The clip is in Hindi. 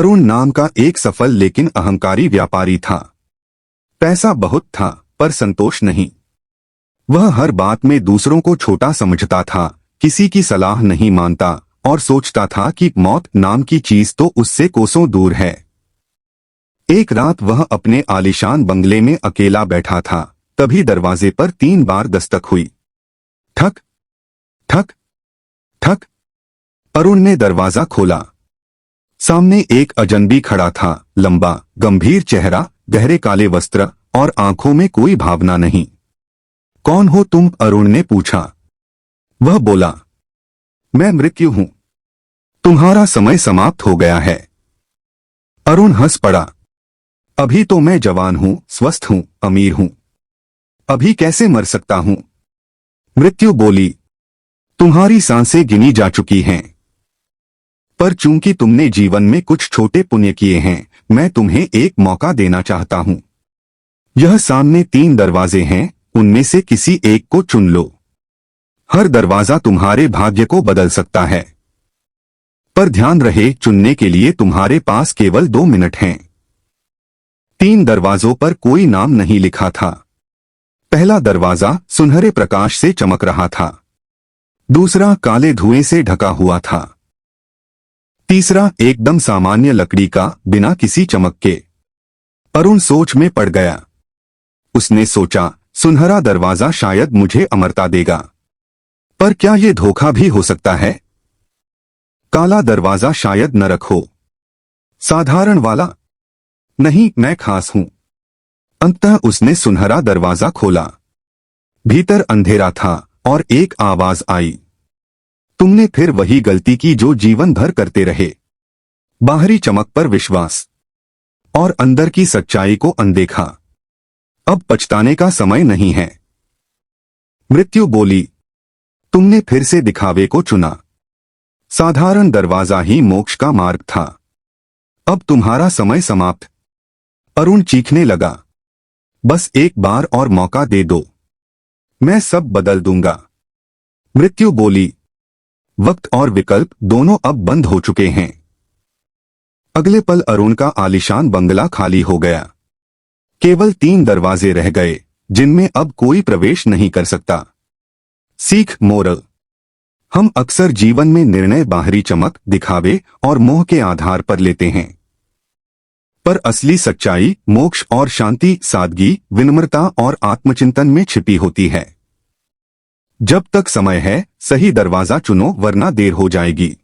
अरुण नाम का एक सफल लेकिन अहंकारी व्यापारी था। पैसा बहुत था पर संतोष नहीं। वह हर बात में दूसरों को छोटा समझता था, किसी की सलाह नहीं मानता और सोचता था कि मौत नाम की चीज तो उससे कोसों दूर है। एक रात वह अपने आलीशान बंगले में अकेला बैठा था, तभी दरवाजे पर 3 बार दस्तक हुई। ठक ठक ठक। अरुण ने दरवाजा खोला। सामने एक अजनबी खड़ा था, लंबा गंभीर चेहरा, गहरे काले वस्त्र और आंखों में कोई भावना नहीं। कौन हो तुम? अरुण ने पूछा। वह बोला, मैं मृत्यु हूं। तुम्हारा समय समाप्त हो गया है। अरुण हंस पड़ा। अभी तो मैं जवान हूं, स्वस्थ हूं, अमीर हूं। अभी कैसे मर सकता हूं? मृत्यु बोली, तुम्हारी सांसें गिनी जा चुकी हैं। पर चूंकि तुमने जीवन में कुछ छोटे पुण्य किए हैं, मैं तुम्हें एक मौका देना चाहता हूं। यह सामने 3 दरवाजे हैं, उनमें से किसी एक को चुन लो। हर दरवाजा तुम्हारे भाग्य को बदल सकता है। पर ध्यान रहे, चुनने के लिए तुम्हारे पास केवल 2 मिनट हैं। 3 दरवाजों पर कोई नाम नहीं लिखा था। पहला दरवाजा सुनहरे प्रकाश से चमक रहा था। दूसरा काले धुएं से ढका हुआ था। तीसरा एकदम सामान्य लकड़ी का, बिना किसी चमक के। अरुण सोच में पड़ गया। उसने सोचा, सुनहरा दरवाजा शायद मुझे अमरता देगा, पर क्या यह धोखा भी हो सकता है? काला दरवाजा शायद नरक हो। साधारण वाला? नहीं, मैं खास हूं। अंततः उसने सुनहरा दरवाजा खोला। भीतर अंधेरा था और एक आवाज आई, तुमने फिर वही गलती की जो जीवन भर करते रहे। बाहरी चमक पर विश्वास और अंदर की सच्चाई को अनदेखा। अब पछताने का समय नहीं है। मृत्यु बोली, तुमने फिर से दिखावे को चुना। साधारण दरवाजा ही मोक्ष का मार्ग था। अब तुम्हारा समय समाप्त। अरुण चीखने लगा, बस एक बार और मौका दे दो, मैं सब बदल दूंगा। मृत्यु बोली, वक्त और विकल्प दोनों अब बंद हो चुके हैं। अगले पल अरुण का आलीशान बंगला खाली हो गया। केवल 3 दरवाजे रह गए, जिनमें अब कोई प्रवेश नहीं कर सकता। सीख, मोरल, हम अक्सर जीवन में निर्णय बाहरी चमक, दिखावे और मोह के आधार पर लेते हैं, पर असली सच्चाई, मोक्ष और शांति सादगी, विनम्रता और आत्मचिंतन में छिपी होती है। जब तक समय है, सही दरवाजा चुनो, वरना देर हो जाएगी।